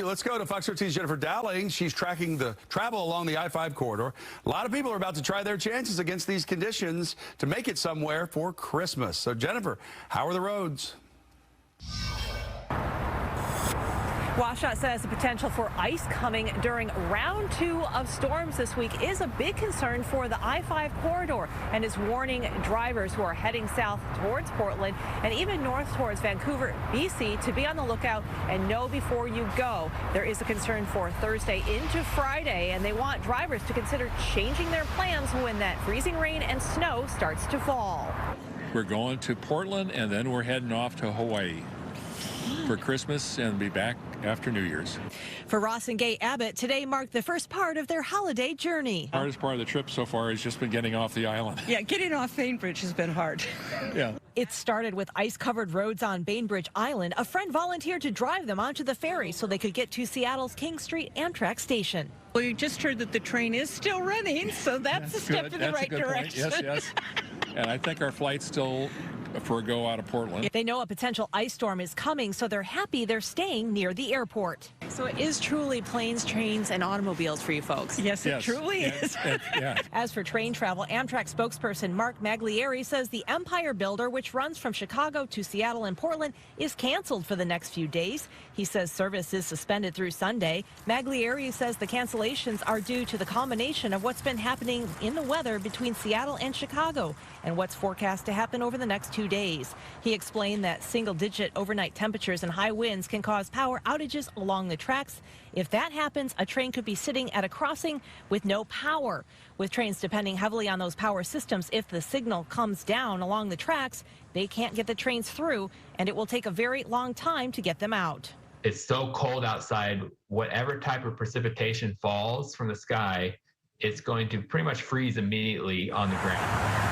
Let's go to Fox 13's Jennifer Dowling. She's tracking the travel along the I-5 corridor. A lot of people are about to try their chances against these conditions to make it somewhere for Christmas. So, Jennifer, how are the roads? WSDOT says the potential for ice coming during round 2 of storms this week is a big concern for the I-5 corridor and is warning drivers who are heading south towards Portland and even north towards Vancouver, BC, to be on the lookout and know before you go. There is a concern for Thursday into Friday, and they want drivers to consider changing their plans when that freezing rain and snow starts to fall. We're going to Portland, and then we're heading off to Hawaii for Christmas and be back after New Year's. For Ross and Gay Abbott, today marked the first part of their holiday journey. The hardest part of the trip so far has just been getting off the island. Yeah, getting off Bainbridge has been hard. Yeah. It started with ice-covered roads on Bainbridge Island. A friend volunteered to drive them onto the ferry so they could get to Seattle's King Street Amtrak station. Well, you just heard that the train is still running, so that's a step in the right direction. Yes, yes. And I think our flight's still for a go out of Portland. They know a potential ice storm is coming, so they're happy they're staying near the airport. So it is truly planes, trains, and automobiles for you folks. Yes, it truly is. Yeah. As for train travel, Amtrak spokesperson Mark Maglieri says the Empire Builder, which runs from Chicago to Seattle and Portland, is canceled for the next few days. He says service is suspended through Sunday. Maglieri says the cancellations are due to the combination of what's been happening in the weather between Seattle and Chicago and what's forecast to happen over the next 2 days. He explained that single-digit overnight temperatures and high winds can cause power outages along the tracks. If that happens, a train could be sitting at a crossing with no power. With trains depending heavily on those power systems, if the signal comes down along the tracks, they can't get the trains through, and it will take a very long time to get them out. It's so cold outside, whatever type of precipitation falls from the sky, it's going to pretty much freeze immediately on the ground.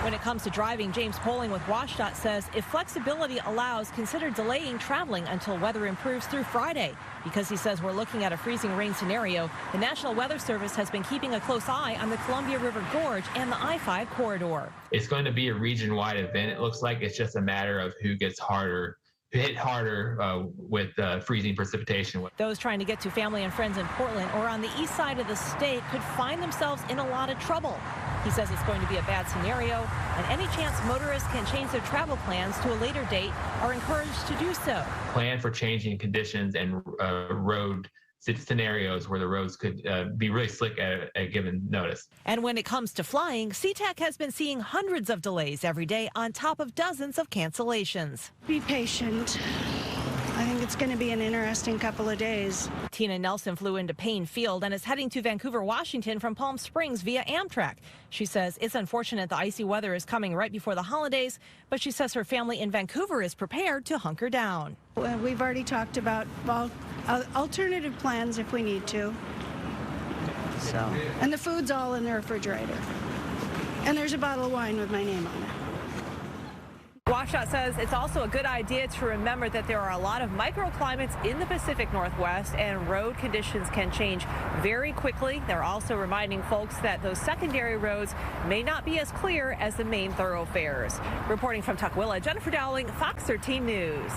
When it comes to driving, James Poling with WSDOT says if flexibility allows, consider delaying traveling until weather improves through Friday. Because he says we're looking at a freezing rain scenario, the National Weather Service has been keeping a close eye on the Columbia River Gorge and the I-5 corridor. It's going to be a region-wide event. It looks like it's just a matter of who gets hit harder with freezing precipitation. Those trying to get to family and friends in Portland or on the east side of the state could find themselves in a lot of trouble. He says it's going to be a bad scenario, and any chance motorists can change their travel plans to a later date are encouraged to do so. Plan for changing conditions and road scenarios where the roads could be really slick at a given notice. And when it comes to flying, SeaTac has been seeing hundreds of delays every day on top of dozens of cancellations. Be patient. I think it's going to be an interesting couple of days. Tina Nelson flew into Payne Field and is heading to Vancouver, Washington from Palm Springs via Amtrak. She says it's unfortunate the icy weather is coming right before the holidays, but she says her family in Vancouver is prepared to hunker down. Well, we've already talked about alternative plans if we need to. So, and the food's all in the refrigerator. And there's a bottle of wine with my name on it. WSDOT says it's also a good idea to remember that there are a lot of microclimates in the Pacific Northwest and road conditions can change very quickly. They're also reminding folks that those secondary roads may not be as clear as the main thoroughfares. Reporting from Tukwila, Jennifer Dowling, Fox 13 News.